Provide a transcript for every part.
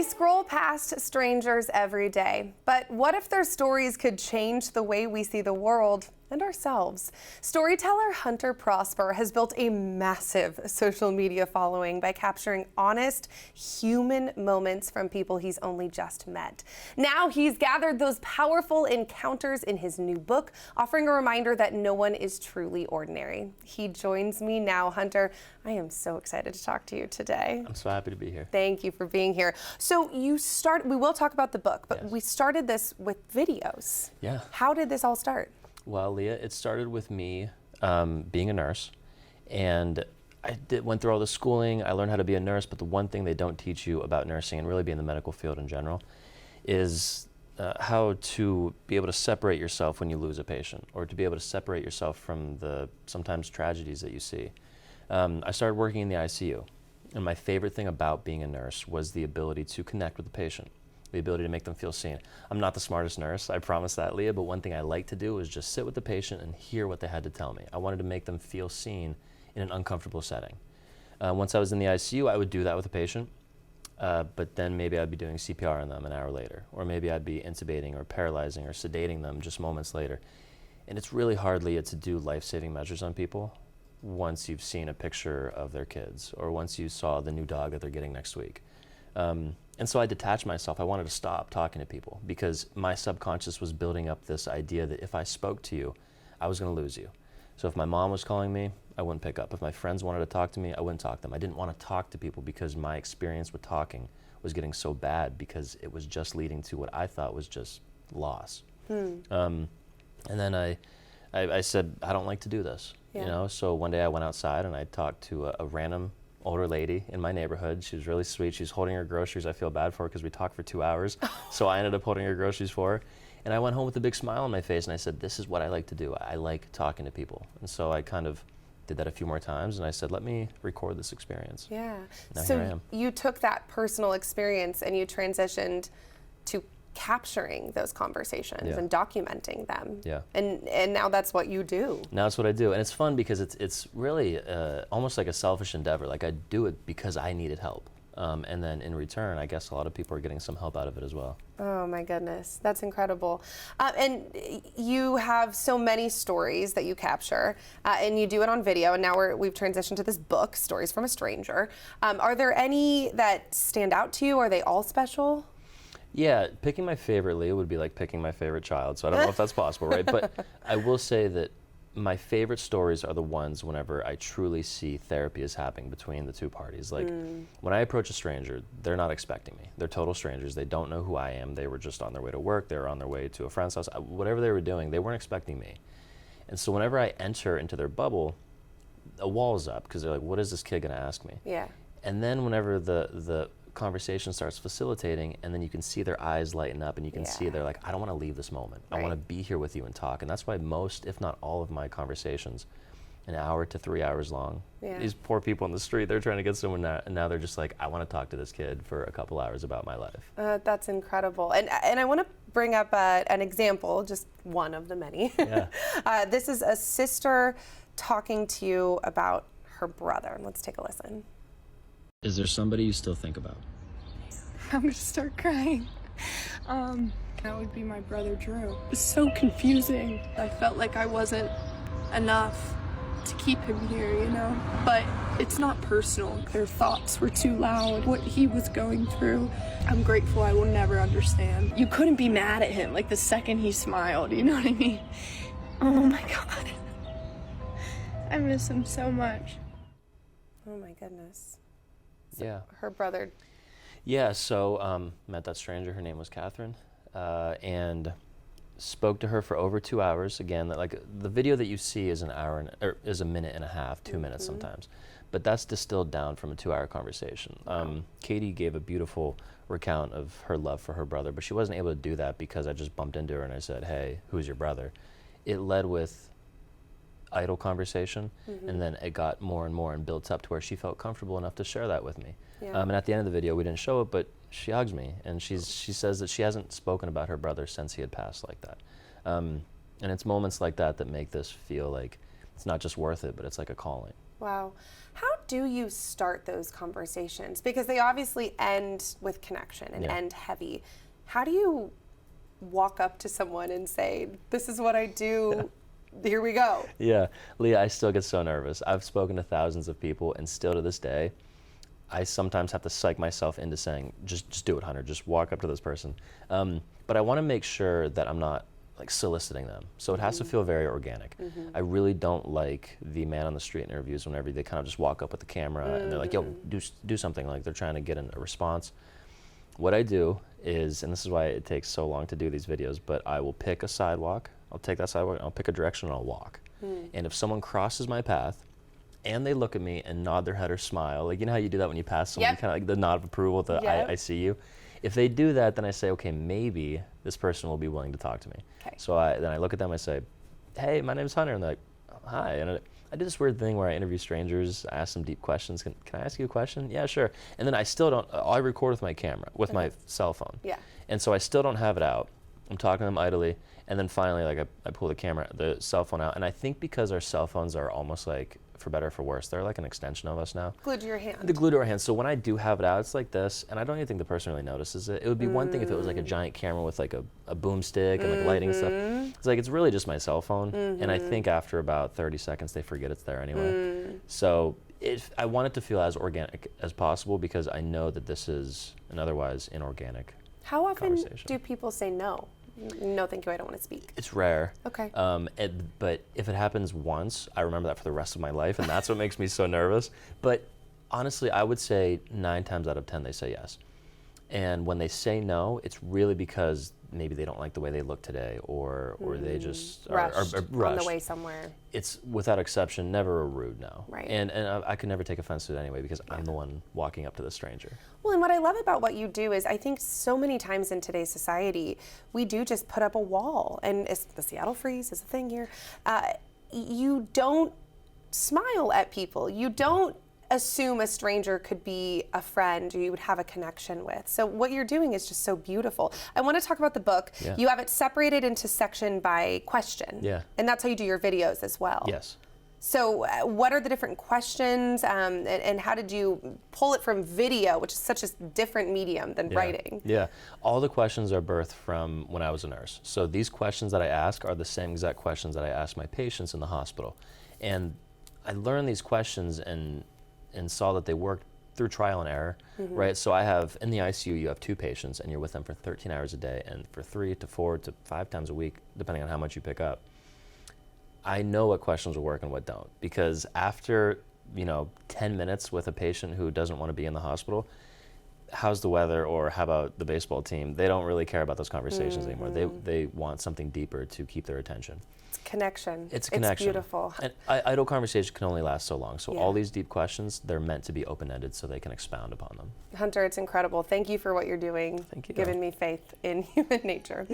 We scroll past strangers every day, but what if their stories could change the way we see the world and ourselves? Storyteller Hunter Prosper has built a massive social media following by capturing honest, human moments from people he's only just met. Now he's gathered those powerful encounters in his new book, offering a reminder that no one is truly ordinary. He joins me now. Hunter, I am so excited to talk to you today. I'm so happy to be here. Thank you for being here. So we will talk about the book, but we started this with videos. Yeah. How did this all start? Well, Leah, it started with me being a nurse, and I went through all the schooling. I learned how to be a nurse, but the one thing they don't teach you about nursing and really being in the medical field in general is how to be able to separate yourself when you lose a patient, or to be able to separate yourself from the sometimes tragedies that you see. I started working in the ICU, and my favorite thing about being a nurse was the ability to connect with the patient, the ability to make them feel seen. I'm not the smartest nurse, I promise that, Leah, but one thing I like to do is just sit with the patient and hear what they had to tell me. I wanted to make them feel seen in an uncomfortable setting. Once I was in the ICU, I would do that with a patient, but then maybe I'd be doing CPR on them an hour later, or maybe I'd be intubating or paralyzing or sedating them just moments later. And it's really hard, Leah, to do life-saving measures on people once you've seen a picture of their kids, or once you saw the new dog that they're getting next week. And so I detached myself. I wanted to stop talking to people because my subconscious was building up this idea that if I spoke to you, I was going to lose you. So if my mom was calling me, I wouldn't pick up. If my friends wanted to talk to me, I wouldn't talk to them. I didn't want to talk to people because my experience with talking was getting so bad because it was just leading to what I thought was just loss. And then I said, I don't like to do this. You know, so one day I went outside and I talked to a random older lady in my neighborhood. She was really sweet. She was holding her groceries. I feel bad for her because we talked for 2 hours. So I ended up holding her groceries for her. And I went home with a big smile on my face and I said, this is what I like to do. I like talking to people. And so I kind of did that a few more times and I said, let me record this experience. Yeah. Now So here I am. you took that personal experience and you transitioned to capturing those conversations and documenting them. Yeah. And now that's what you do. Now that's what I do. And it's fun because it's really almost like a selfish endeavor. Like I do it because I needed help. And then in return, I guess a lot of people are getting some help out of it as well. Oh my goodness, that's incredible. And you have so many stories that you capture, and you do it on video, and now we've transitioned to this book, Stories from a Stranger. Are there any that stand out to you? Are they all special? Yeah, picking my favorite, Leah, would be like picking my favorite child, so I don't know if that's possible, right? But I will say that my favorite stories are the ones whenever I truly see therapy is happening between the two parties. Like, when I approach a stranger, they're not expecting me. They're total strangers. They don't know who I am. They were just on their way to work. They were on their way to a friend's house. Whatever they were doing, they weren't expecting me. And so whenever I enter into their bubble, a wall's up, because they're like, what is this kid going to ask me? Yeah. And then whenever the conversation starts facilitating, and then you can see their eyes lighten up and you can see they're like, I don't want to leave this moment. I want to be here with you and talk. And that's why most, if not all of my conversations, an hour to 3 hours long. These poor people on the street, they're trying to get someone and now they're just like, I want to talk to this kid for a couple hours about my life. That's incredible. And I want to bring up an example, just one of the many. Yeah. This is a sister talking to you about her brother. Let's take a listen. Is there somebody you still think about? I'm gonna start crying. That would be my brother Drew. It was so confusing. I felt like I wasn't enough to keep him here, you know? But it's not personal. Their thoughts were too loud. What he was going through, I'm grateful I will never understand. You couldn't be mad at him, like the second he smiled, you know what I mean? Oh my God. I miss him so much. Oh my goodness. So Yeah. her brother. Yeah, so met that stranger, her name was Catherine, and spoke to her for over 2 hours. Again, like the video that you see is is a minute and a half, 2 minutes sometimes, but that's distilled down from a 2-hour conversation. Katie gave a beautiful recount of her love for her brother, but she wasn't able to do that because I just bumped into her and I said, hey, who's your brother? It led with idle conversation, and then it got more and more and built up to where she felt comfortable enough to share that with me. And at the end of the video, we didn't show it, but she hugs me, and she says that she hasn't spoken about her brother since he had passed like that. And it's moments like that that make this feel like it's not just worth it, but it's like a calling. Wow. How do you start those conversations? Because they obviously end with connection and end heavy. How do you walk up to someone and say, this is what I do, here we go? Yeah, Leah, I still get so nervous. I've spoken to thousands of people, and still to this day, I sometimes have to psych myself into saying, just do it, Hunter, just walk up to this person. But I want to make sure that I'm not like soliciting them. So it has to feel very organic. I really don't like the man on the street interviews whenever they kind of just walk up with the camera and they're like, yo, do something, like they're trying to get a response. What I do is, and this is why it takes so long to do these videos, but I will pick a sidewalk, I'll take that sidewalk, I'll pick a direction and I'll walk. And if someone crosses my path and they look at me and nod their head or smile, like you know how you do that when you pass someone, kind of like the nod of approval, I see you. If they do that, then I say, okay, maybe this person will be willing to talk to me. So then I look at them, I say, hey, my name's Hunter, and they're like, oh, hi. And I do this weird thing where I interview strangers, I ask them deep questions. Can I ask you a question? Yeah, sure. And then I still don't, I record with my camera, with my cell phone. And so I still don't have it out. I'm talking to them idly, and then finally, like I pull the cell phone out, and I think because our cell phones are almost like, for better or for worse, they're like an extension of us now. Glued to your hand. They're glued to our hands. So when I do have it out, it's like this, and I don't even think the person really notices it. It would be one thing if it was like a giant camera with like a boomstick and like lighting stuff. It's like, it's really just my cell phone, and I think after about 30 seconds, they forget it's there anyway. So I want it to feel as organic as possible because I know that this is an otherwise inorganic How often conversation. do people say no? No, thank you, I don't want to speak. It's rare. Okay. But if it happens once, I remember that for the rest of my life, and that's what makes me so nervous. But honestly, I would say 9 times out of 10 they say yes. And when they say no, it's really because maybe they don't like the way they look today, or they just are rushed on the way somewhere. It's without exception never a rude no. Right. And I could never take offense to it anyway because I'm the one walking up to the stranger. Well, and what I love about what you do is I think so many times in today's society, we do just put up a wall, and the Seattle freeze is a thing here. You don't smile at people. You don't assume a stranger could be a friend or you would have a connection with. So what you're doing is just so beautiful. I want to talk about the book. You have it separated into section by question. And that's how you do your videos as well. Yes. So what are the different questions, and how did you pull it from video, which is such a different medium than writing? Yeah, all the questions are birthed from when I was a nurse. So these questions that I ask are the same exact questions that I ask my patients in the hospital. And I learned these questions and saw that they worked through trial and error, right? So I have, in the ICU, you have 2 patients and you're with them for 13 hours a day and for 3 to 4 to 5 times a week, depending on how much you pick up. I know what questions will work and what don't, because after 10 minutes with a patient who doesn't want to be in the hospital, how's the weather or how about the baseball team, they don't really care about those conversations anymore. They want something deeper to keep their attention. It's connection. It's connection. It's beautiful. And idle conversation can only last so long. So all these deep questions, they're meant to be open-ended so they can expound upon them. Hunter, it's incredible. Thank you for what you're doing. Thank you. Giving me faith in human nature.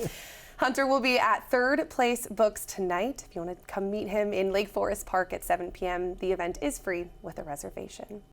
Hunter will be at Third Place Books tonight. If you want to come meet him in Lake Forest Park at 7 p.m., the event is free with a reservation.